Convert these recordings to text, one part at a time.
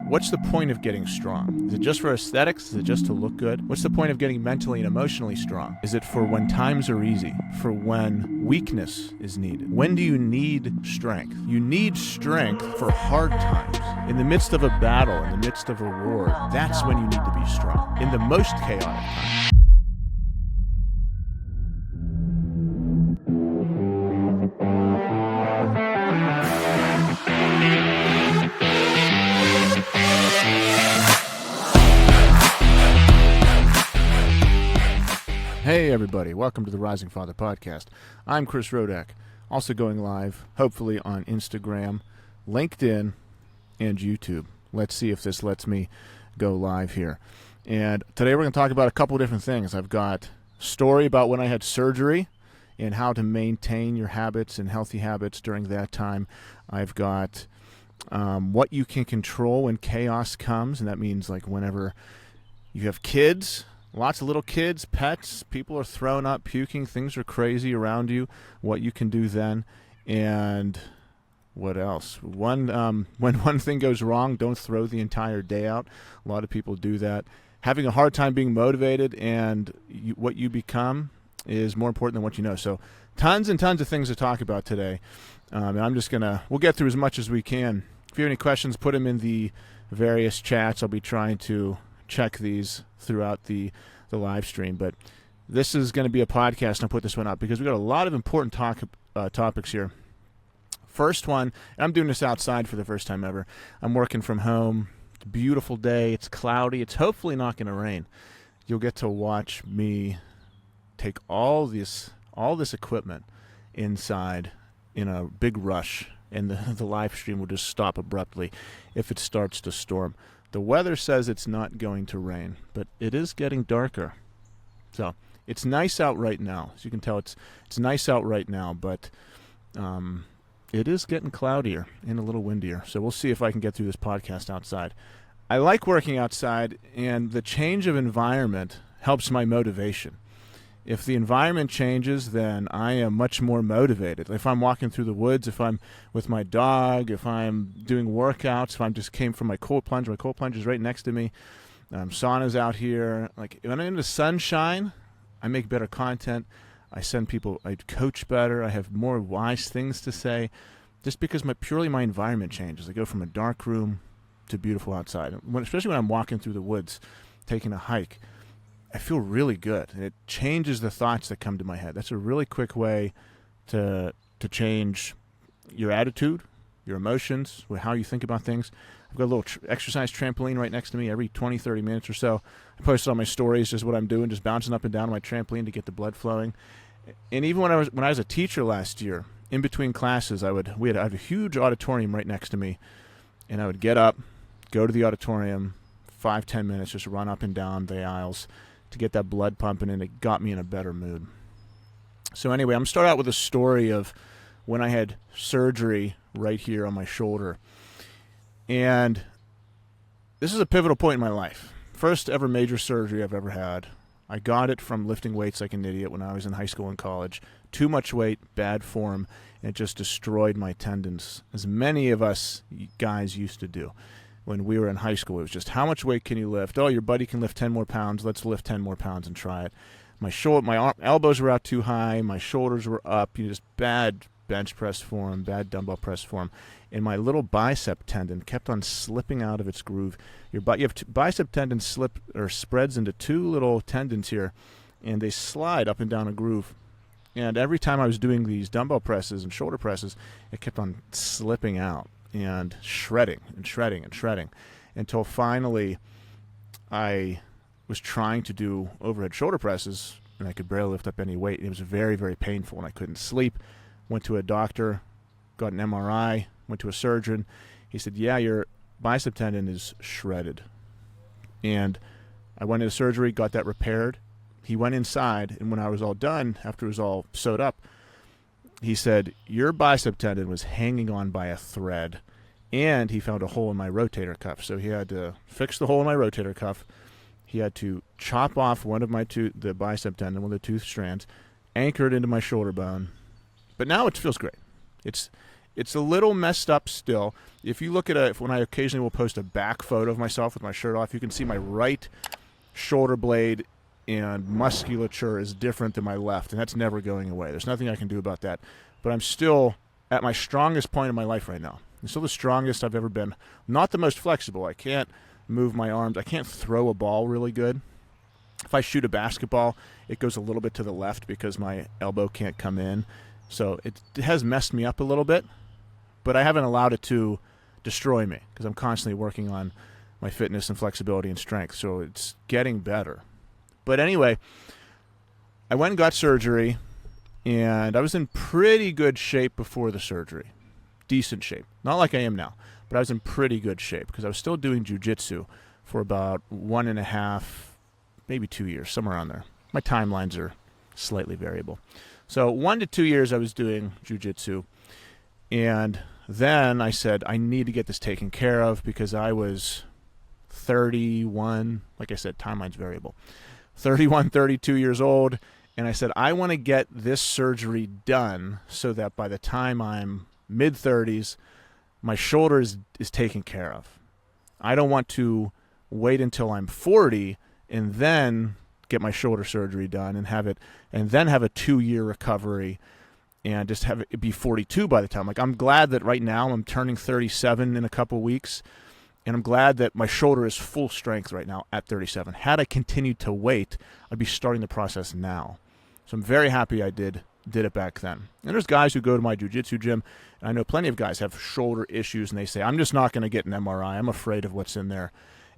What's the point of getting strong? Is it just for aesthetics? Is it just to look good? What's the point of getting mentally and emotionally strong? Is it for when times are easy? For when weakness is needed? When do you need strength? You need strength for hard times. In the midst of a battle, in the midst of a war, that's when you need to be strong. In the most chaotic times. Hey everybody, welcome to the Rising Father Podcast. I'm Chris Rodack, also going live, hopefully on Instagram, LinkedIn, and YouTube. Let's see if this lets me go live here. And today we're going to talk about a couple of different things. I've got a story about when I had surgery and how to maintain your habits and healthy habits during that time. I've got what you can control when chaos comes, and that means like whenever you have kids, lots of little kids, pets, people are throwing up, puking, things are crazy around you, what you can do then. And what else? When one thing goes wrong, don't throw the entire day out. A lot of people do that. Having a hard time being motivated, and what you become is more important than what you know. So tons and tons of things to talk about today. And we'll get through as much as we can. If you have any questions, put them in the various chats. I'll be trying to check these throughout the live stream, but this is going to be a podcast, and I'll put this one up because we've got a lot of important topics here. First one, and I'm doing this outside for the first time ever. I'm working from home. It's a beautiful day. It's cloudy. It's hopefully not going to rain. You'll get to watch me take all this equipment inside in a big rush, and the live stream will just stop abruptly if it starts to storm. The weather says it's not going to rain, but it is getting darker. So it's nice out right now. As you can tell, it's nice out right now, but it is getting cloudier and a little windier. So we'll see if I can get through this podcast outside. I like working outside, and the change of environment helps my motivation. If the environment changes, then I am much more motivated. If I'm walking through the woods, if I'm with my dog, if I'm doing workouts, if I just came from my cold plunge is right next to me. Sauna's out here. Like when I'm in the sunshine, I make better content. I coach better. I have more wise things to say, just because purely my environment changes. I go from a dark room to beautiful outside. Especially when I'm walking through the woods, taking a hike. I feel really good. It changes the thoughts that come to my head. That's a really quick way to change your attitude, your emotions, how you think about things. I've got a little exercise trampoline right next to me every 20, 30 minutes or so. I post it on my stories, just what I'm doing, just bouncing up and down on my trampoline to get the blood flowing. And even when I was a teacher last year, in between classes, I had a huge auditorium right next to me, and I would get up, go to the auditorium, 5-10 minutes, just run up and down the aisles to get that blood pumping, and it got me in a better mood. So anyway, I'm going to start out with a story of when I had surgery right here on my shoulder. And this is a pivotal point in my life. First ever major surgery I've ever had. I got it from lifting weights like an idiot when I was in high school and college. Too much weight, bad form, and it just destroyed my tendons, as many of us guys used to do. When we were in high school, it was just, how much weight can you lift? Oh, your buddy can lift 10 more pounds. Let's lift 10 more pounds and try it. My elbows were out too high. My shoulders were up. Just bad bench press form, bad dumbbell press form. And my little bicep tendon kept on slipping out of its groove. You have bicep tendon spreads into two little tendons here, and they slide up and down a groove. And every time I was doing these dumbbell presses and shoulder presses, it kept on slipping out and shredding until finally I was trying to do overhead shoulder presses, and I could barely lift up any weight. It was very, very painful, and I couldn't sleep. Went to a doctor, got an MRI, went to a surgeon. He said, yeah, your bicep tendon is shredded. And I went into surgery, got that repaired. He went inside, and when I was all done, after it was all sewed up, he said, your bicep tendon was hanging on by a thread, and he found a hole in my rotator cuff. So he had to fix the hole in my rotator cuff. He had to chop off one of the bicep tendon, one of the tooth strands, anchor it into my shoulder bone. But now it feels great. It's a little messed up still. If you look at when I occasionally will post a back photo of myself with my shirt off, you can see my right shoulder blade and musculature is different than my left, and that's never going away. There's nothing I can do about that. But I'm still at my strongest point in my life right now. I'm still the strongest I've ever been. Not the most flexible. I can't move my arms. I can't throw a ball really good. If I shoot a basketball, it goes a little bit to the left because my elbow can't come in. So it has messed me up a little bit, but I haven't allowed it to destroy me because I'm constantly working on my fitness and flexibility and strength. So it's getting better. But anyway, I went and got surgery, and I was in pretty good shape before the surgery. Decent shape. Not like I am now, but I was in pretty good shape because I was still doing jiu-jitsu for about 1.5, maybe 2 years, somewhere around there. My timelines are slightly variable. So 1 to 2 years I was doing jiu-jitsu, and then I said I need to get this taken care of because I was 31, like I said, timeline's variable, 31, 32 years old, and I said I want to get this surgery done so that by the time I'm mid-30s, my shoulder is taken care of. I don't want to wait until I'm 40 and then get my shoulder surgery done and then have a 2-year recovery and just have it be 42 by the time. Like, I'm glad that right now I'm turning 37 in a couple weeks, and I'm glad that my shoulder is full strength right now at 37. Had I continued to wait, I'd be starting the process now. So I'm very happy I did it back then. And there's guys who go to my jiu-jitsu gym, and I know plenty of guys have shoulder issues, and they say, I'm just not going to get an MRI. I'm afraid of what's in there.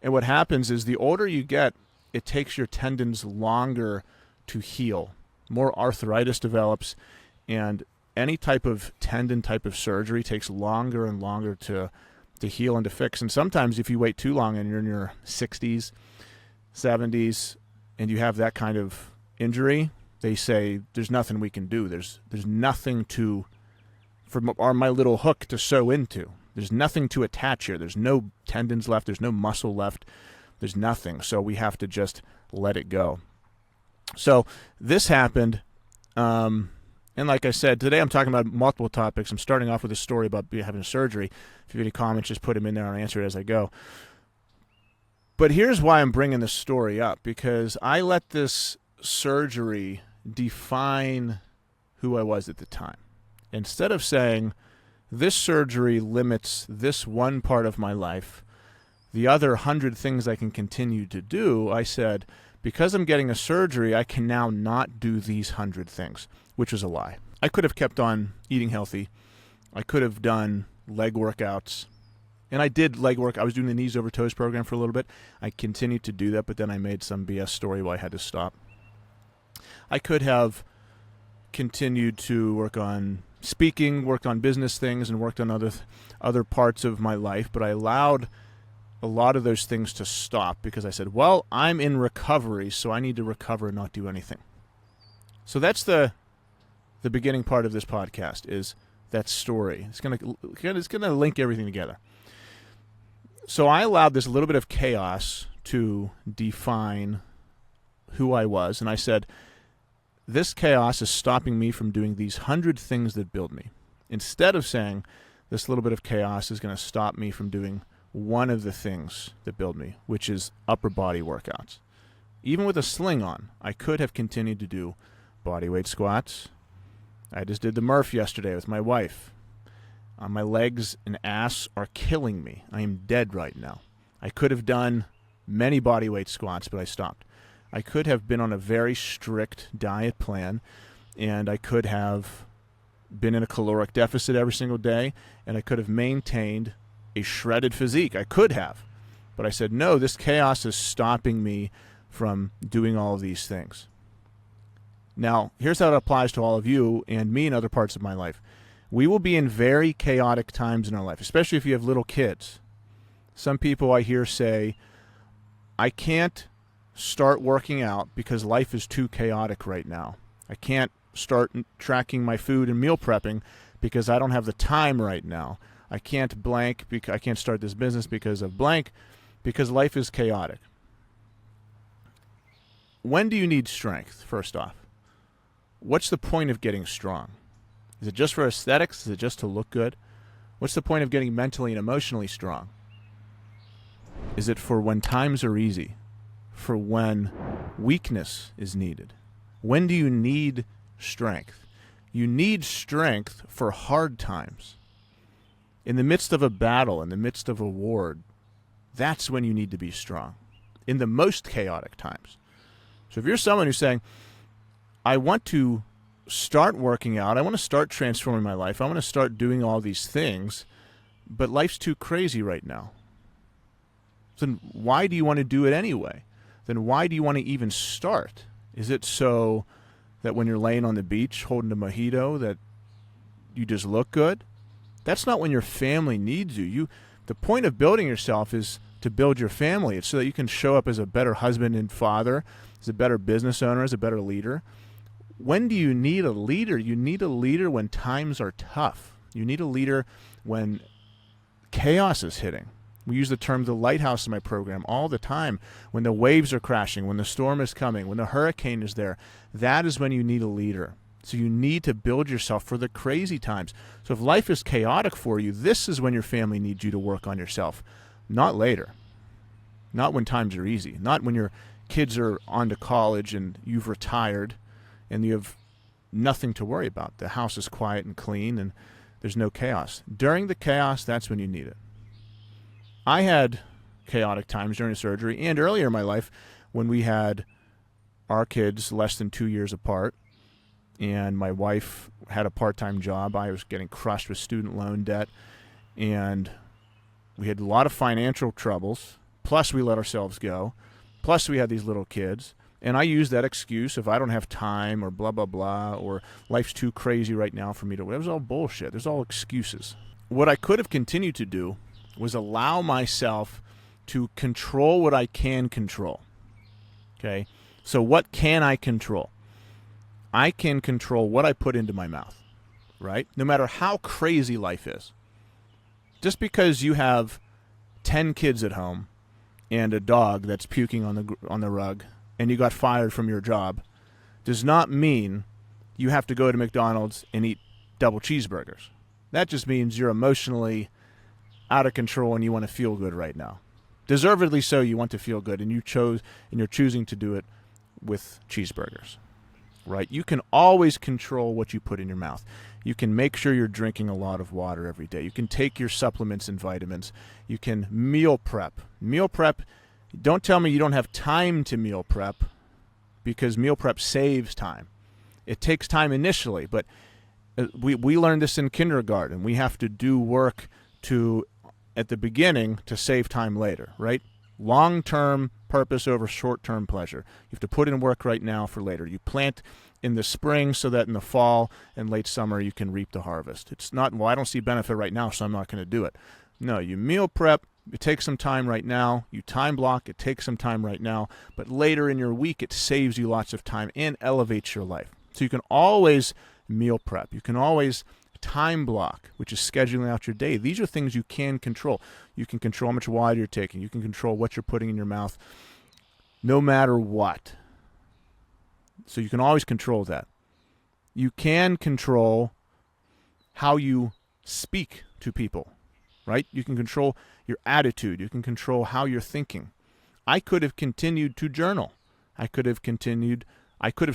And what happens is the older you get, it takes your tendons longer to heal. More arthritis develops, and any type of tendon type of surgery takes longer and longer to heal and to fix. And sometimes if you wait too long and you're in your 60s, 70s, and you have that kind of injury, they say there's nothing we can do. There's nothing for my little hook to sew into. There's nothing to attach here. There's no tendons left. There's no muscle left. There's nothing. So we have to just let it go. So this happened. And like I said, today I'm talking about multiple topics. I'm starting off with a story about having surgery. If you have any comments, just put them in there and I'll answer it as I go. But here's why I'm bringing this story up, because I let this surgery define who I was at the time. Instead of saying, this surgery limits this one part of my life, the other 100 things I can continue to do, I said, because I'm getting a surgery, I can now not do these 100 things, which is a lie. I could have kept on eating healthy. I could have done leg workouts. And I did leg work. I was doing the knees over toes program for a little bit. I continued to do that, but then I made some BS story why I had to stop. I could have continued to work on speaking, worked on business things, and worked on other parts of my life, but I allowed a lot of those things to stop because I said, well, I'm in recovery, so I need to recover and not do anything. So that's the beginning part of this podcast, is that story. It's gonna link everything together. So I allowed this little bit of chaos to define who I was, and I said, this chaos is stopping me from doing these 100 things that build me. Instead of saying, this little bit of chaos is going to stop me from doing one of the things that build me, which is upper body workouts. Even with a sling on, I could have continued to do body weight squats. I just did the Murph yesterday with my wife. My legs and ass are killing me. I am dead right now. I could have done many body weight squats, but I stopped. I could have been on a very strict diet plan, and I could have been in a caloric deficit every single day, and I could have maintained a shredded physique. I could have. But I said, no, this chaos is stopping me from doing all of these things. Now, here's how it applies to all of you and me in other parts of my life. We will be in very chaotic times in our life, especially if you have little kids. Some people I hear say, I can't start working out because life is too chaotic right now. I can't start tracking my food and meal prepping because I don't have the time right now. I can't blank, I can't start this business because of blank, because life is chaotic. When do you need strength, first off? What's the point of getting strong? Is it just for aesthetics? Is it just to look good? What's the point of getting mentally and emotionally strong? Is it for when times are easy? For when weakness is needed? When do you need strength? You need strength for hard times. In the midst of a battle, in the midst of a war, that's when you need to be strong. In the most chaotic times. So if you're someone who's saying, I want to start working out, I want to start transforming my life, I want to start doing all these things, but life's too crazy right now. Then why do you want to do it anyway? Then why do you want to even start? Is it so that when you're laying on the beach holding a mojito that you just look good? That's not when your family needs you. The point of building yourself is to build your family. It's so that you can show up as a better husband and father, as a better business owner, as a better leader. When do you need a leader? You need a leader when times are tough. You need a leader when chaos is hitting. We use the term the lighthouse in my program all the time. When the waves are crashing, when the storm is coming, when the hurricane is there, that is when you need a leader. So you need to build yourself for the crazy times. So if life is chaotic for you, this is when your family needs you to work on yourself, not later. Not when times are easy. Not when your kids are on to college and you've retired and you have nothing to worry about. The house is quiet and clean and there's no chaos. During the chaos, that's when you need it. I had chaotic times during the surgery and earlier in my life when we had our kids less than 2 years apart and my wife had a part-time job. I was getting crushed with student loan debt and we had a lot of financial troubles. Plus we let ourselves go. Plus we had these little kids. And I used that excuse if I don't have time or blah, blah, blah, or life's too crazy right now for me to. It was all bullshit. There's all excuses. What I could have continued to do was allow myself to control what I can control. Okay? So what can I control? I can control what I put into my mouth, right? No matter how crazy life is. Just because you have 10 kids at home and a dog that's puking on the rug and you got fired from your job does not mean you have to go to McDonald's and eat double cheeseburgers. That just means you're emotionally out of control and you want to feel good right now. Deservedly so, you want to feel good, and you're choosing to do it with cheeseburgers. Right? You can always control what you put in your mouth. You can make sure you're drinking a lot of water every day. You can take your supplements and vitamins. You can meal prep. Meal prep, don't tell me you don't have time to meal prep, because meal prep saves time. It takes time initially, but we learned this in kindergarten. We have to do work at the beginning to save time later, right? Long-term purpose over short-term pleasure. You have to put in work right now for later. You plant in the spring so that in the fall and late summer you can reap the harvest. It's not, well, I don't see benefit right now, so I'm not going to do it. No, you meal prep. It takes some time right now. You time block. It takes some time right now. But later in your week, it saves you lots of time and elevates your life. So you can always meal prep. You can always time block, which is scheduling out your day. These are things you can control. You can control how much water you're taking. You can control what you're putting in your mouth, no matter what. So you can always control that. You can control how you speak to people, right? You can control your attitude. You can control how you're thinking. I could have continued to journal. I could have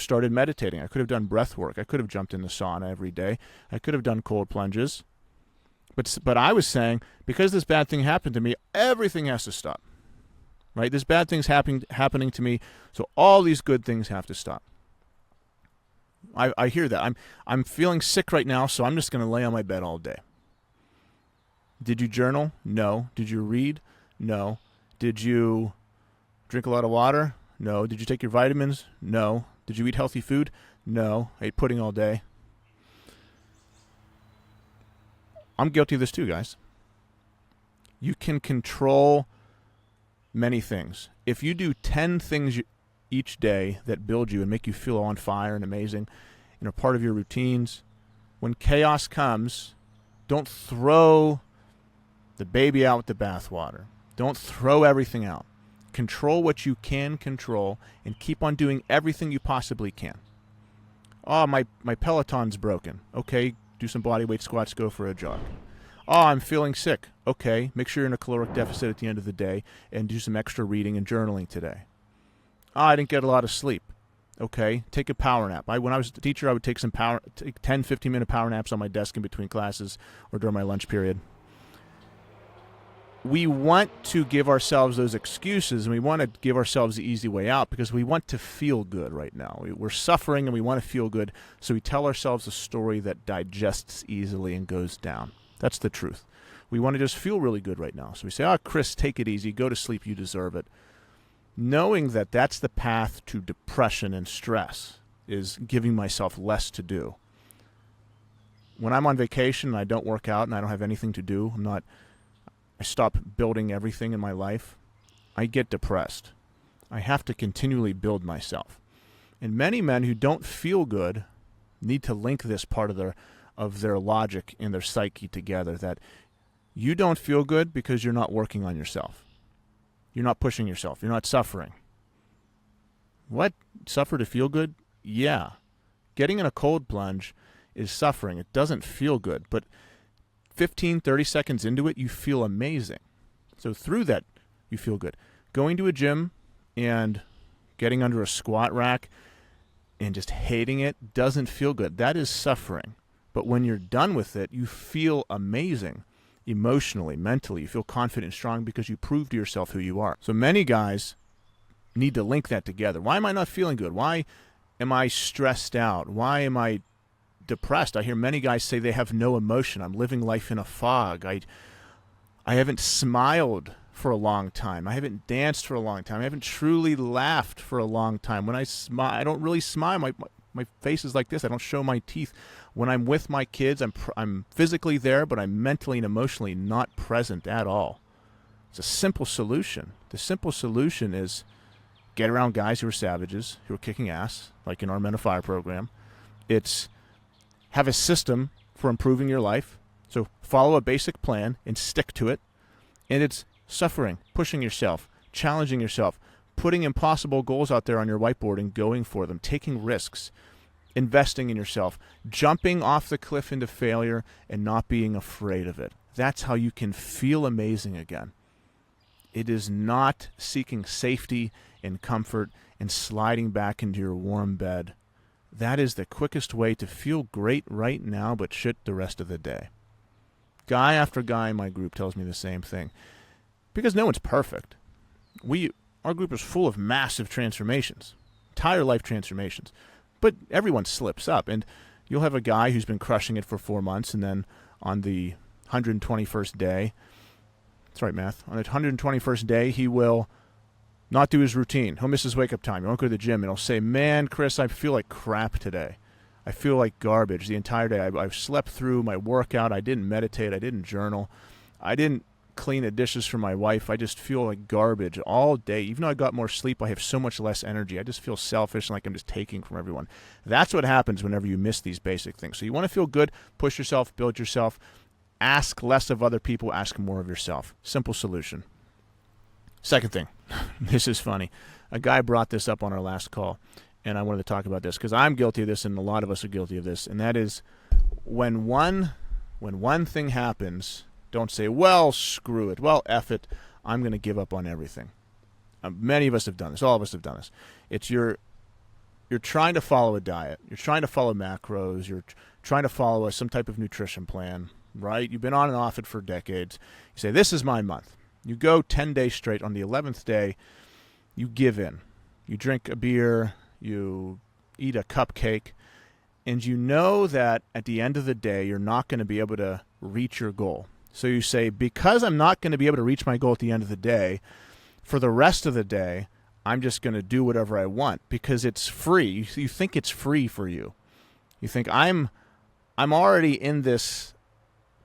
started meditating. I could have done breath work. I could have jumped in the sauna every day. I could have done cold plunges. But I was saying, because this bad thing happened to me, everything has to stop. Right? This bad thing's happening to me, so all these good things have to stop. I hear that. I'm feeling sick right now, so I'm just going to lay on my bed all day. Did you journal? No. Did you read? No. Did you drink a lot of water? No. Did you take your vitamins? No. Did you eat healthy food? No. I ate pudding all day. I'm guilty of this too, guys. You can control many things. If you do 10 things each day that build you and make you feel on fire and amazing and are part of your routines, when chaos comes, don't throw the baby out with the bathwater. Don't throw everything out. Control what you can control and keep on doing everything you possibly can. Oh, my Peloton's broken. Okay, Do some body weight squats, go for a jog. Oh, I'm feeling sick. Okay, make sure you're in a caloric deficit at the end of the day and do some extra reading and journaling today. Oh, I didn't get a lot of sleep. Okay, take a power nap. When I was a teacher, I would take 10, 15-minute power naps on my desk in between classes or during my lunch period. We want to give ourselves those excuses, and we want to give ourselves the easy way out because we want to feel good right now. We're suffering and we want to feel good, so we tell ourselves a story that digests easily and goes down. That's the truth. We want to just feel really good right now. So we say, oh, Chris, take it easy. Go to sleep. You deserve it. Knowing that that's the path to depression and stress is giving myself less to do. When I'm on vacation and I don't work out and I don't have anything to do, I stop building everything in my life, I get depressed. I have to continually build myself. And many men who don't feel good need to link this part of their logic and their psyche together, that you don't feel good because you're not working on yourself. You're not pushing yourself. You're not suffering. What? Suffer to feel good? Yeah. Getting in a cold plunge is suffering. It doesn't feel good, but 15, 30 seconds into it, you feel amazing. So through that, you feel good. Going to a gym and getting under a squat rack and just hating it doesn't feel good. That is suffering. But when you're done with it, you feel amazing. Emotionally, mentally, you feel confident and strong because you prove to yourself who you are. So many guys need to link that together. Why am I not feeling good? Why am I stressed out? Why am I depressed? I hear many guys say they have no emotion. I'm living life in a fog. I haven't smiled for a long time. I haven't danced for a long time. I haven't truly laughed for a long time. When I smile, I don't really smile. My face is like this. I don't show my teeth. When I'm with my kids, I'm physically there, but I'm mentally and emotionally not present at all. It's a simple solution. The simple solution is get around guys who are savages, who are kicking ass, like in our Men of Fire program. It's have a system for improving your life. So follow a basic plan and stick to it. And it's suffering, pushing yourself, challenging yourself, putting impossible goals out there on your whiteboard and going for them, taking risks, investing in yourself, jumping off the cliff into failure and not being afraid of it. That's how you can feel amazing again. It is not seeking safety and comfort and sliding back into your warm bed. That is the quickest way to feel great right now, but shit the rest of the day. Guy after guy in my group tells me the same thing. Because no one's perfect. Our group is full of massive transformations, entire life transformations. But everyone slips up, and you'll have a guy who's been crushing it for 4 months, and then on the 121st day, that's right, math, on the 121st day, he will not do his routine. He'll miss his wake-up time. He won't go to the gym, and he'll say, man, Chris, I feel like crap today. I feel like garbage the entire day. I've slept through my workout. I didn't meditate. I didn't journal. I didn't clean the dishes for my wife. I just feel like garbage all day. Even though I got more sleep, I have so much less energy. I just feel selfish and like I'm just taking from everyone. That's what happens whenever you miss these basic things. So you want to feel good, push yourself, build yourself, ask less of other people, ask more of yourself. Simple solution. Second thing, this is funny. A guy brought this up on our last call, and I wanted to talk about this because I'm guilty of this and a lot of us are guilty of this, and that is when one thing happens, don't say, well, screw it. Well, F it. I'm going to give up on everything. Many of us have done this. All of us have done this. It's you're trying to follow a diet. You're trying to follow macros. You're trying to follow some type of nutrition plan, right? You've been on and off it for decades. You say, this is my month. You go 10 days straight. On the 11th day, you give in. You drink a beer. You eat a cupcake. And you know that at the end of the day, you're not going to be able to reach your goal. So you say, because I'm not going to be able to reach my goal at the end of the day, for the rest of the day, I'm just going to do whatever I want because it's free. You think it's free for you. You think, I'm already in this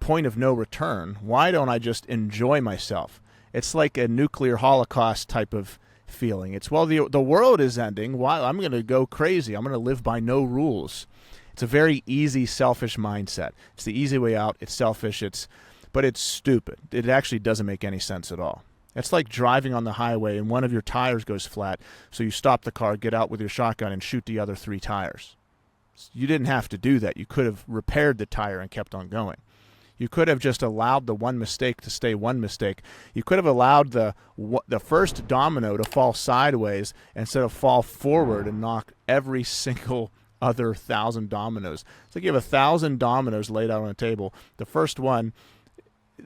point of no return. Why don't I just enjoy myself? It's like a nuclear holocaust type of feeling. It's, well, the world is ending. Why? I'm going to go crazy. I'm going to live by no rules. It's a very easy, selfish mindset. It's the easy way out. It's selfish. But it's stupid. It actually doesn't make any sense at all. It's like driving on the highway and one of your tires goes flat, so you stop the car, get out with your shotgun, and shoot the other 3 tires. You didn't have to do that. You could have repaired the tire and kept on going. You could have just allowed the one mistake to stay one mistake. You could have allowed the first domino to fall sideways instead of fall forward and knock every single other 1,000 dominoes. It's like you have 1,000 dominoes laid out on a table. The first one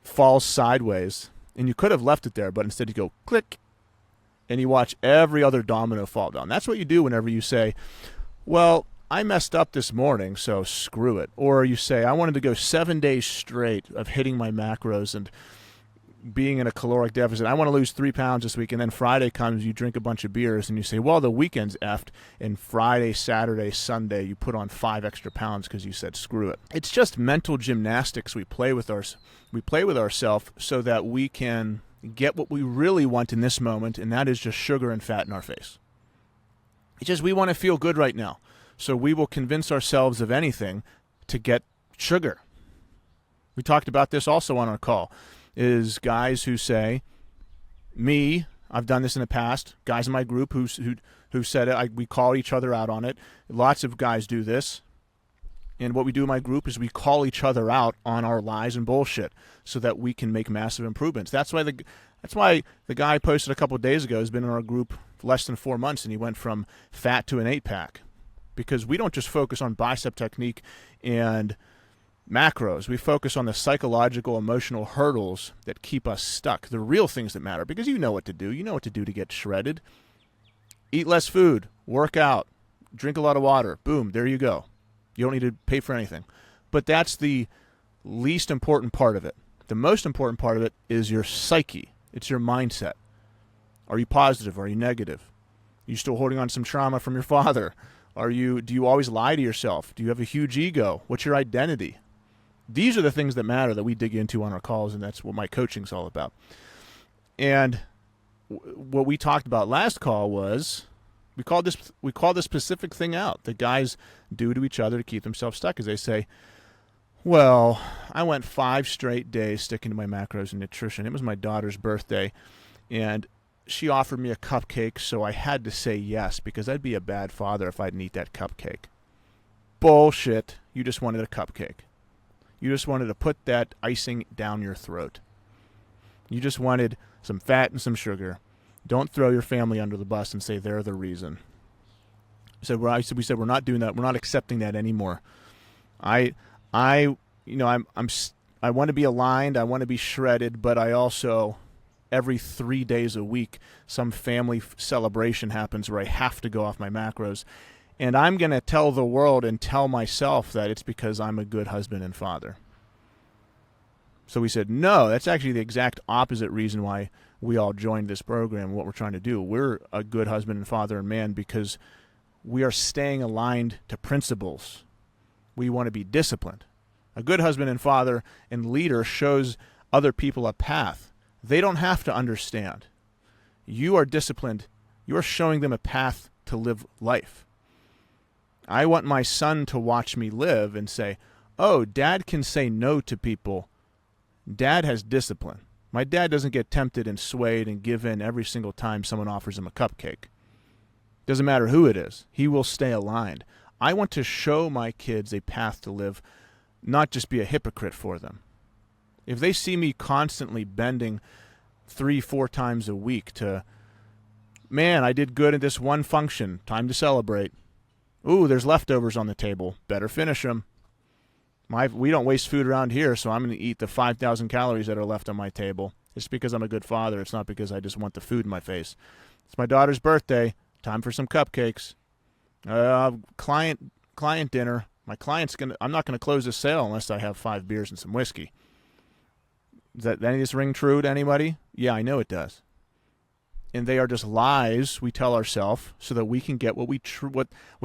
falls sideways, and you could have left it there, but instead you go click, and you watch every other domino fall down. That's what you do whenever you say, well, I messed up this morning, so screw it. Or you say, I wanted to go 7 days straight of hitting my macros and being in a caloric deficit. I want to lose 3 pounds this week. And then Friday comes, you drink a bunch of beers, and you say, well, the weekend's effed. And Friday, Saturday, Sunday, you put on 5 extra pounds because you said screw it. It's just mental gymnastics we play with ourselves so that we can get what we really want in this moment, and that is just sugar and fat in our face. It's just we want to feel good right now. So we will convince ourselves of anything to get sugar. We talked about this also on our call, is guys who say, me, I've done this in the past, guys in my group who said it, we call each other out on it. Lots of guys do this. And what we do in my group is we call each other out on our lies and bullshit so that we can make massive improvements. That's why the guy I posted a couple of days ago has been in our group for less than 4 months, and he went from fat to an 8-pack. Because we don't just focus on bicep technique and macros. We focus on the psychological, emotional hurdles that keep us stuck, the real things that matter, because you know what to do. You know what to do to get shredded. Eat less food, work out, drink a lot of water. Boom, there you go. You don't need to pay for anything. But that's the least important part of it. The most important part of it is your psyche. It's your mindset. Are you positive? Are you negative? Are you still holding on to some trauma from your father? Do you always lie to yourself? Do you have a huge ego? What's your identity? These are the things that matter that we dig into on our calls, and that's what my coaching's all about. And what we talked about last call was we called this specific thing out that guys do to each other to keep themselves stuck, as they say, well, I went 5 straight days sticking to my macros and nutrition. It was my daughter's birthday, and she offered me a cupcake, so I had to say yes because I'd be a bad father if I didn't eat that cupcake. Bullshit. You just wanted a cupcake. You just wanted to put that icing down your throat. You just wanted some fat and some sugar. Don't throw your family under the bus and say they're the reason. We said we're not doing that. We're not accepting that anymore. I want to be aligned. I want to be shredded, but I also, every 3 days a week, some family celebration happens where I have to go off my macros. And I'm going to tell the world and tell myself that it's because I'm a good husband and father. So we said, no, that's actually the exact opposite reason why we all joined this program, what we're trying to do. We're a good husband and father and man because we are staying aligned to principles. We want to be disciplined. A good husband and father and leader shows other people a path. They don't have to understand. You are disciplined. You are showing them a path to live life. I want my son to watch me live and say, oh, Dad can say no to people. Dad has discipline. My dad doesn't get tempted and swayed and give in every single time someone offers him a cupcake. Doesn't matter who it is. He will stay aligned. I want to show my kids a path to live, not just be a hypocrite for them. If they see me constantly bending 3-4 times a week to, man, I did good at this one function, time to celebrate. Ooh, there's leftovers on the table, better finish them. We don't waste food around here, so I'm going to eat the 5,000 calories that are left on my table. It's because I'm a good father. It's not because I just want the food in my face. It's my daughter's birthday. Time for some cupcakes. Client dinner. I'm not going to close this sale unless I have 5 beers and some whiskey. Does any of this ring true to anybody? Yeah, I know it does. And they are just lies we tell ourselves so that we can get what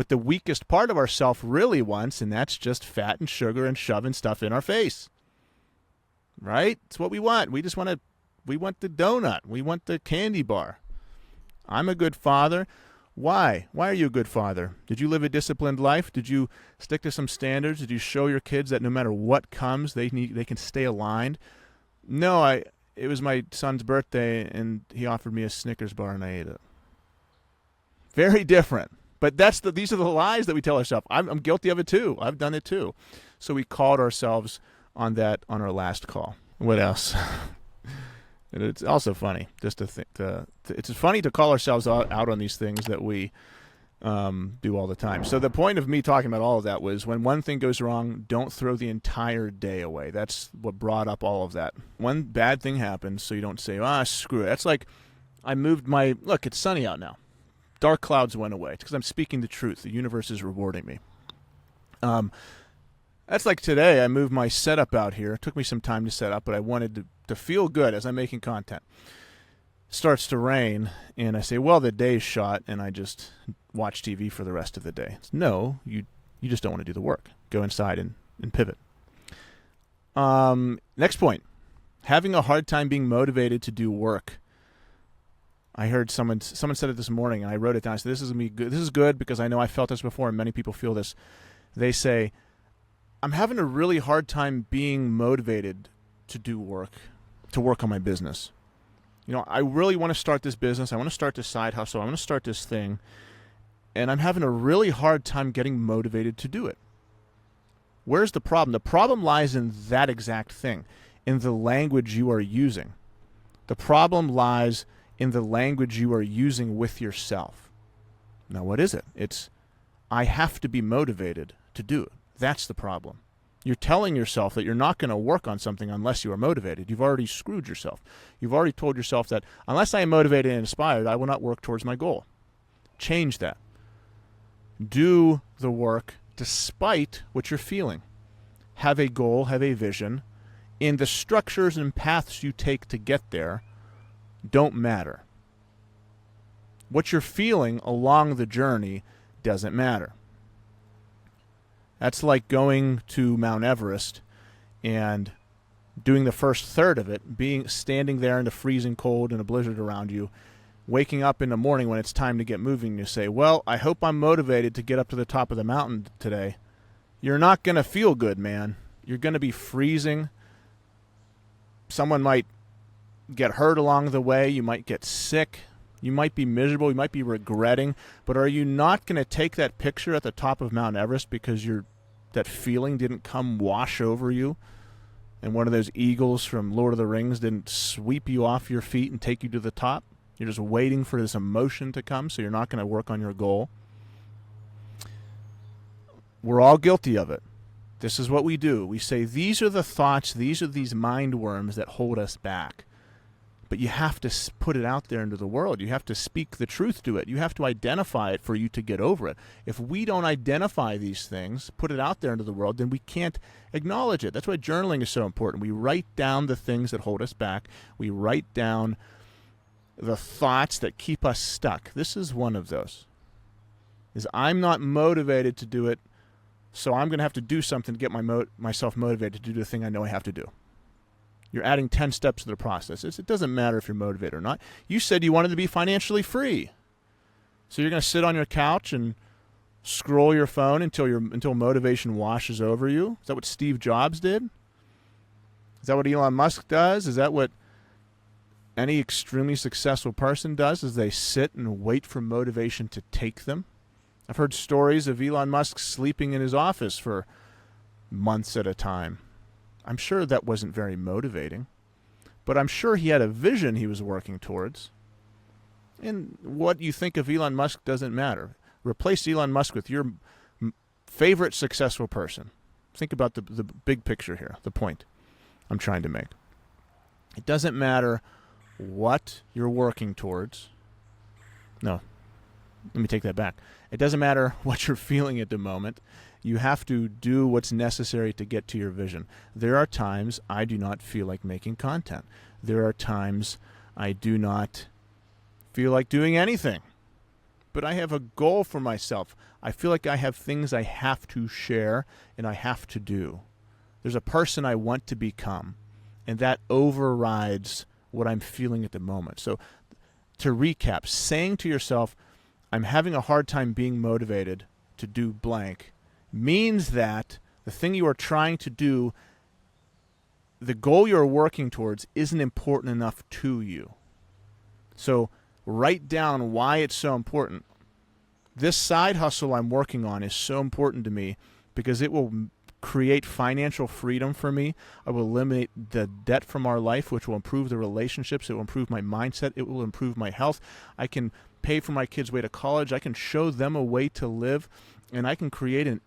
the weakest part of ourselves really wants, and that's just fat and sugar and shoving stuff in our face. Right? It's what we want. We want the donut. We want the candy bar. I'm a good father. Why? Why are you a good father? Did you live a disciplined life? Did you stick to some standards? Did you show your kids that no matter what comes, they can stay aligned? No, it was my son's birthday, and he offered me a Snickers bar, and I ate it. Very different. But these are the lies that we tell ourselves. I'm guilty of it too. I've done it too. So we called ourselves on that on our last call. What else? And it's also funny just to think. It's funny to call ourselves out on these things that we do all the time. So the point of me talking about all of that was when one thing goes wrong, don't throw the entire day away. That's what brought up all of that. One bad thing happens, so you don't say, screw it. That's like I moved look, it's sunny out now. Dark clouds went away. It's because I'm speaking the truth. The universe is rewarding me. That's like today. I moved my setup out here. It took me some time to set up, but I wanted to feel good as I'm making content. Starts to rain, and I say, well, the day's shot, and I just watch TV for the rest of the day. No, you just don't want to do the work. Go inside and pivot. Next point, having a hard time being motivated to do work. I heard someone said it this morning, and I wrote it down. I said, this is good. This is good because I know I felt this before, and many people feel this. They say, I'm having a really hard time being motivated to do work, to work on my business. You know, I really want to start this business. I want to start this side hustle. I want to start this thing. And I'm having a really hard time getting motivated to do it. Where's the problem? The problem lies in that exact thing, in the language you are using. The problem lies in the language you are using with yourself. Now, what is it? It's, I have to be motivated to do it. That's the problem. You're telling yourself that you're not going to work on something unless you are motivated. You've already screwed yourself. You've already told yourself that unless I am motivated and inspired, I will not work towards my goal. Change that. Do the work despite what you're feeling. Have a goal, have a vision, and the structures and paths you take to get there don't matter. What you're feeling along the journey doesn't matter. That's like going to Mount Everest and doing the first third of it, standing there in the freezing cold and a blizzard around you, waking up in the morning when it's time to get moving, you say, well, I hope I'm motivated to get up to the top of the mountain today. You're not going to feel good, man. You're going to be freezing. Someone might get hurt along the way. You might get sick. You might be miserable. You might be regretting. But are you not going to take that picture at the top of Mount Everest because that feeling didn't come wash over you? And one of those eagles from Lord of the Rings didn't sweep you off your feet and take you to the top? You're just waiting for this emotion to come, so you're not going to work on your goal. We're all guilty of it. This is what we do. We say, these are the thoughts, these are these mind worms that hold us back. But you have to put it out there into the world. You have to speak the truth to it. You have to identify it for you to get over it. If we don't identify these things, put it out there into the world, then we can't acknowledge it. That's why journaling is so important. We write down the things that hold us back. We write down the thoughts that keep us stuck. This is one of those. Is I'm not motivated to do it, so I'm going to have to do something to get myself motivated to do the thing I know I have to do. You're adding 10 steps to the process. It doesn't matter if you're motivated or not. You said you wanted to be financially free. So you're going to sit on your couch and scroll your phone until motivation washes over you? Is that what Steve Jobs did? Is that what Elon Musk does? Is that what any extremely successful person does? Is they sit and wait for motivation to take them? I've heard stories of Elon Musk sleeping in his office for months at a time. I'm sure that wasn't very motivating, but I'm sure he had a vision he was working towards. And what you think of Elon Musk doesn't matter. Replace Elon Musk with your favorite successful person. Think about the big picture here, the point I'm trying to make. It doesn't matter what you're working towards. No, let me take that back. It doesn't matter what you're feeling at the moment. You have to do what's necessary to get to your vision. There are times I do not feel like making content. There are times I do not feel like doing anything. But I have a goal for myself. I feel like I have things I have to share and I have to do. There's a person I want to become, and that overrides what I'm feeling at the moment. So to recap, saying to yourself, I'm having a hard time being motivated to do blank, means that the thing you are trying to do, the goal you're working towards, isn't important enough to you. So write down why it's so important. This side hustle I'm working on is so important to me because it will create financial freedom for me. I will eliminate the debt from our life, which will improve the relationships. It will improve my mindset. It will improve my health. I can pay for my kids' way to college. I can show them a way to live, and I can create an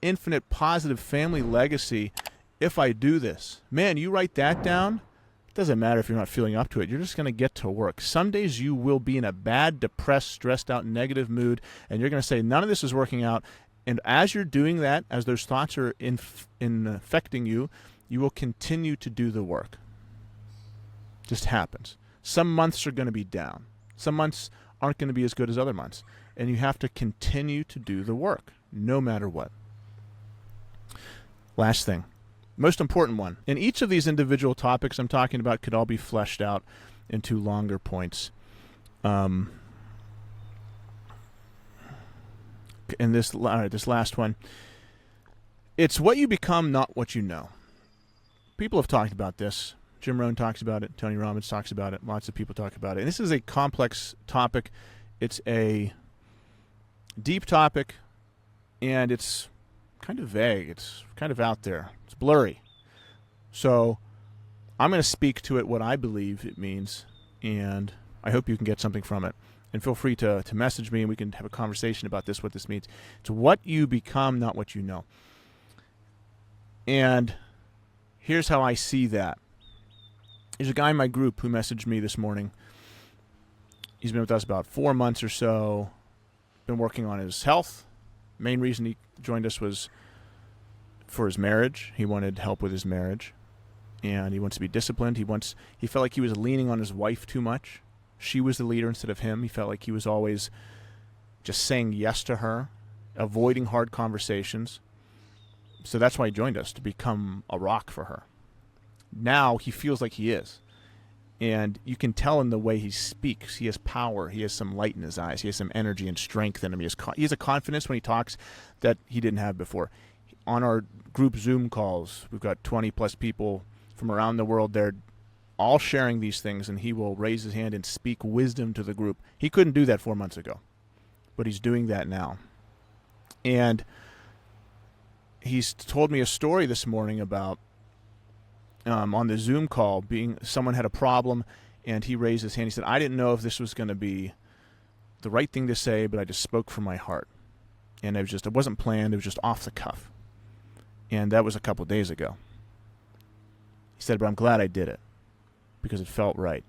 infinite positive family legacy if I do this. Man, you write that down. It doesn't matter if you're not feeling up to it. You're just going to get to work. Some days you will be in a bad, depressed, stressed out, negative mood, and you're going to say, none of this is working out. And as you're doing that, as those thoughts are infecting you, you will continue to do the work. Just happens. Some months are going to be down. Some months aren't going to be as good as other months. And you have to continue to do the work, no matter what. Last thing, most important one. And each of these individual topics I'm talking about could all be fleshed out into longer points. And this last one, it's what you become, not what you know. People have talked about this. Jim Rohn talks about it. Tony Robbins talks about it. Lots of people talk about it. And this is a complex topic. It's a deep topic, and it's kind of vague. It's kind of out there. It's blurry. So I'm going to speak to it what I believe it means, and I hope you can get something from it. And feel free to message me, and we can have a conversation about this, what this means. It's what you become, not what you know. And here's how I see that. There's a guy in my group who messaged me this morning. He's been with us about 4 months or so, been working on his health. Main reason he joined us was for his marriage. He wanted help with his marriage, and he wants to be disciplined. He felt like he was leaning on his wife too much. She was the leader instead of him. He felt like he was always just saying yes to her, avoiding hard conversations. So that's why he joined us, to become a rock for her. Now he feels like he is. And you can tell in the way he speaks. He has power. He has some light in his eyes. He has some energy and strength in him. He has a confidence when he talks that he didn't have before. On our group Zoom calls, we've got 20-plus people from around the world there, all sharing these things, and he will raise his hand and speak wisdom to the group. He couldn't do that 4 months ago, but he's doing that now. And he's told me a story this morning about on the Zoom call, someone had a problem, and he raised his hand. He said, I didn't know if this was going to be the right thing to say, but I just spoke from my heart. And it wasn't planned. It was just off the cuff. And that was a couple of days ago. He said, but I'm glad I did it, because it felt right.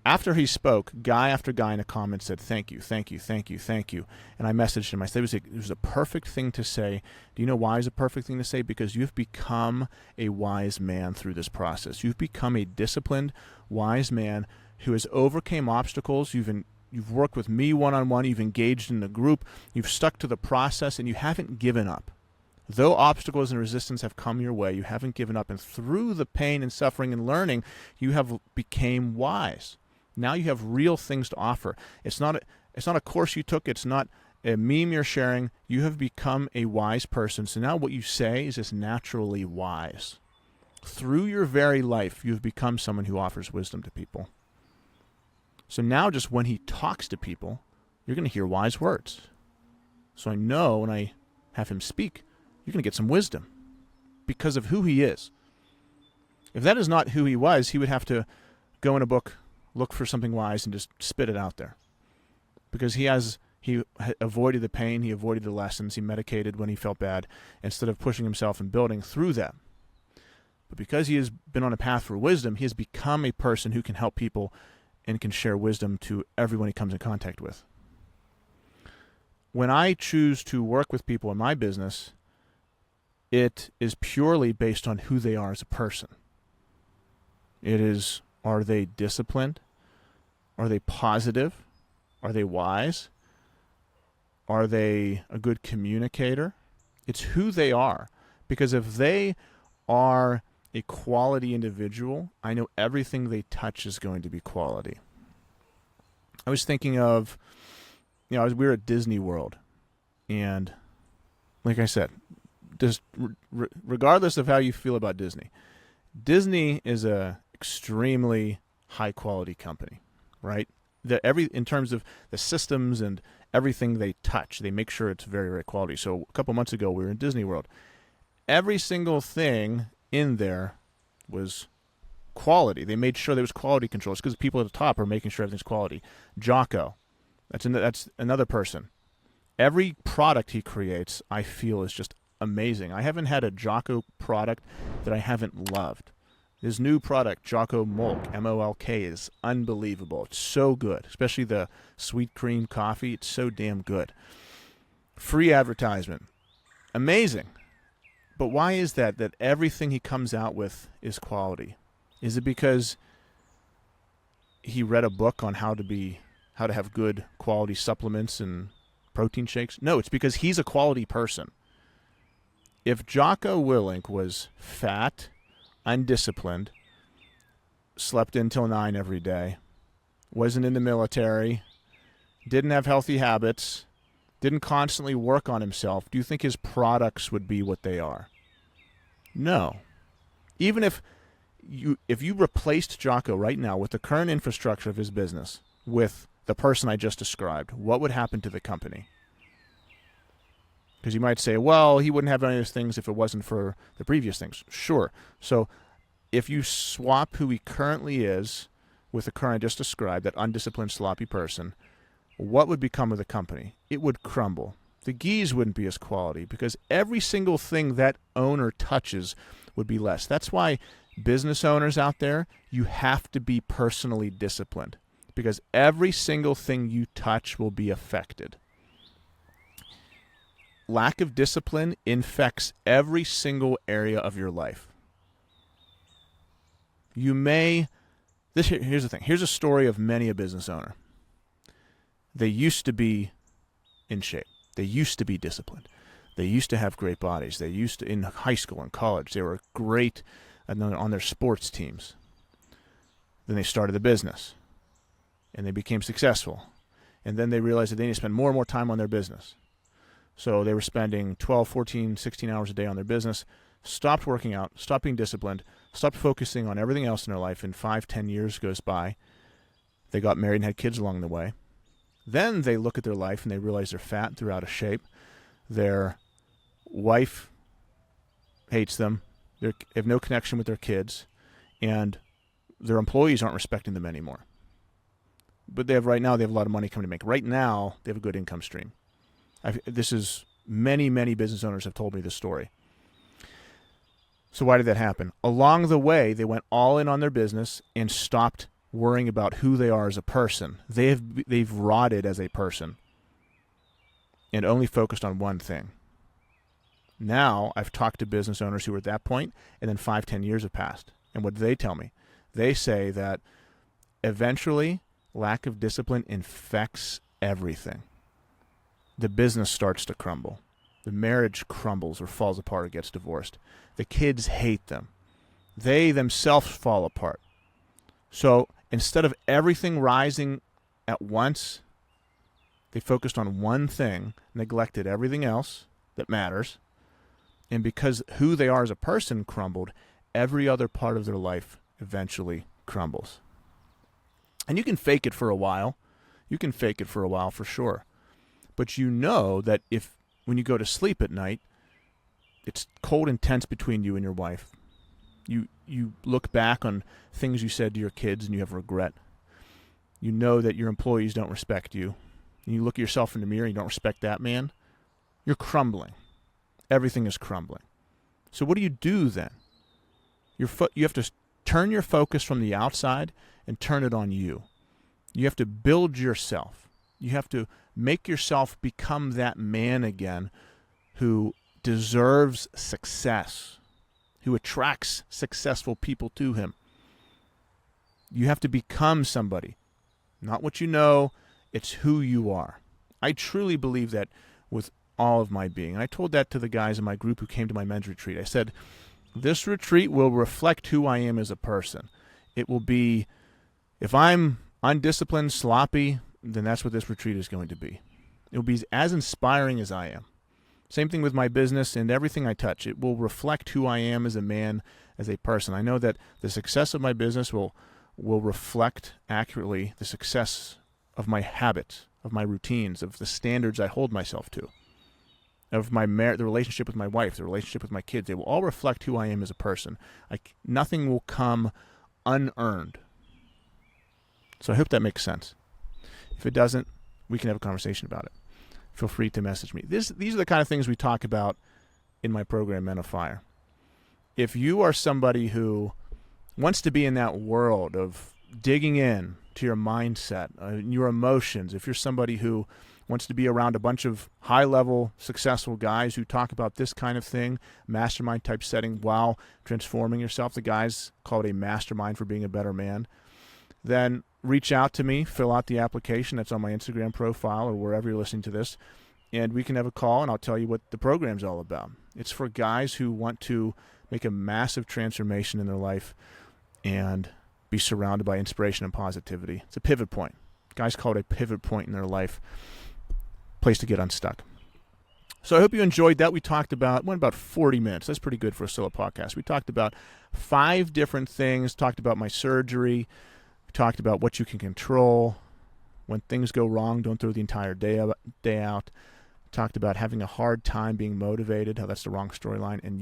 After he spoke, guy after guy in the comments said, thank you, thank you, thank you, thank you. And I messaged him. I said, it was a perfect thing to say. Do you know why it's a perfect thing to say? Because you've become a wise man through this process. You've become a disciplined, wise man who has overcame obstacles. You've worked with me one-on-one. You've engaged in the group. You've stuck to the process, and you haven't given up. Though obstacles and resistance have come your way, you haven't given up. And through the pain and suffering and learning, you have became wise. Now you have real things to offer. It's not a course you took. It's not a meme you're sharing. You have become a wise person. So now what you say is just naturally wise. Through your very life, you've become someone who offers wisdom to people. So now just when he talks to people, you're going to hear wise words. So I know when I have him speak, you're going to get some wisdom because of who he is. If that is not who he was, he would have to go in a book, look for something wise, and just spit it out there. Because he avoided the pain, he avoided the lessons, he medicated when he felt bad, instead of pushing himself and building through that. But because he has been on a path for wisdom, he has become a person who can help people and can share wisdom to everyone he comes in contact with. When I choose to work with people in my business, it is purely based on who they are as a person. It is, are they disciplined? Are they positive? Are they wise? Are they a good communicator? It's who they are. Because if they are a quality individual, I know everything they touch is going to be quality. I was thinking of, we were at Disney World, and like I said, just regardless of how you feel about Disney, Disney is a extremely high quality company, right? in terms of the systems and everything they touch, they make sure it's very, very quality. So a couple months ago, we were in Disney World. Every single thing in there was quality. They made sure there was quality controls because people at the top are making sure everything's quality. Jocko, that's another person. Every product he creates, I feel, is just amazing. I haven't had a Jocko product that I haven't loved. His new product, Jocko Molk, M-O-L-K, is unbelievable. It's so good, especially the sweet cream coffee. It's so damn good. Free advertisement. Amazing. But why is that everything he comes out with is quality? Is it because he read a book on how to have good quality supplements and protein shakes? No, it's because he's a quality person. If Jocko Willink was fat, undisciplined, slept until 9 every day, wasn't in the military, didn't have healthy habits, didn't constantly work on himself, do you think his products would be what they are? No. Even if you replaced Jocko right now with the current infrastructure of his business with the person I just described, what would happen to the company? Because you might say, well, he wouldn't have any of those things if it wasn't for the previous things. Sure. So if you swap who he currently is with the current I just described, that undisciplined, sloppy person, what would become of the company? It would crumble. The geese wouldn't be as quality because every single thing that owner touches would be less. That's why business owners out there, you have to be personally disciplined because every single thing you touch will be affected. Lack of discipline infects every single area of your life. Here's the thing. Here's a story of many a business owner. They used to be in shape. They used to be disciplined. They used to have great bodies. In high school and college, they were great on their sports teams. Then they started a business, and they became successful. And then they realized that they need to spend more and more time on their business. So they were spending 12, 14, 16 hours a day on their business, stopped working out, stopped being disciplined, stopped focusing on everything else in their life, and 5, 10 years goes by. They got married and had kids along the way. Then they look at their life and they realize they're fat, they're out of shape. Their wife hates them. They have no connection with their kids. And their employees aren't respecting them anymore. But right now they have a lot of money coming to make. Right now they have a good income stream. Many, many business owners have told me this story. So why did that happen? Along the way, they went all in on their business and stopped worrying about who they are as a person. They've rotted as a person and only focused on one thing. Now I've talked to business owners who were at that point, and then 5, 10 years have passed. And what do they tell me? They say that eventually lack of discipline infects everything. The business starts to crumble. The marriage crumbles or falls apart or gets divorced. The kids hate them. They themselves fall apart. So instead of everything rising at once, they focused on one thing, neglected everything else that matters. And because who they are as a person crumbled, every other part of their life eventually crumbles. And you can fake it for a while. You can fake it for a while for sure. But you know that when you go to sleep at night, it's cold and tense between you and your wife. You look back on things you said to your kids and you have regret. You know that your employees don't respect you. And you look at yourself in the mirror and you don't respect that man. You're crumbling. Everything is crumbling. So what do you do then? You have to turn your focus from the outside and turn it on you. You have to build yourself. You have to make yourself become that man again who deserves success, who attracts successful people to him. You have to become somebody. Not what you know, it's who you are. I truly believe that with all of my being. And I told that to the guys in my group who came to my men's retreat. I said, this retreat will reflect who I am as a person. It will be, if I'm undisciplined, sloppy, then that's what this retreat is going to be. It will be as inspiring as I am. Same thing with my business and everything I touch. It will reflect who I am as a man, as a person. I know that the success of my business will reflect accurately the success of my habits, of my routines, of the standards I hold myself to, of my the relationship with my wife, the relationship with my kids. They will all reflect who I am as a person. Nothing will come unearned. So I hope that makes sense. If it doesn't, we can have a conversation about it. Feel free to message me. These are the kind of things we talk about in my program, Men of Fire. If you are somebody who wants to be in that world of digging in to your mindset, your emotions, if you're somebody who wants to be around a bunch of high-level, successful guys who talk about this kind of thing, mastermind type setting while transforming yourself, the guys call it a mastermind for being a better man, then reach out to me, fill out the application that's on my Instagram profile or wherever you're listening to this, and we can have a call and I'll tell you what the program's all about. It's for guys who want to make a massive transformation in their life and be surrounded by inspiration and positivity. It's a pivot point. Guys call it a pivot point in their life, place to get unstuck. So I hope you enjoyed that. We talked about, went about 40 minutes. That's pretty good for a solo podcast. We talked about 5 different things, talked about my surgery, talked about what you can control. When things go wrong, don't throw the entire day out. Talked about having a hard time being motivated, how that's the wrong storyline, and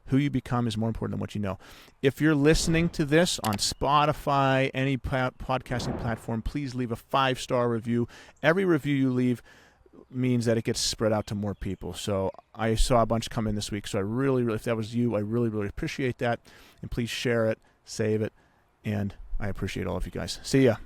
who you become is more important than what you know. If you're listening to this on Spotify, any podcasting platform, please leave a 5-star review. Every review you leave means that it gets spread out to more people. So I saw a bunch come in this week, so I really, if that was you, I really, really appreciate that. And please share it, save it, and I appreciate all of you guys. See ya.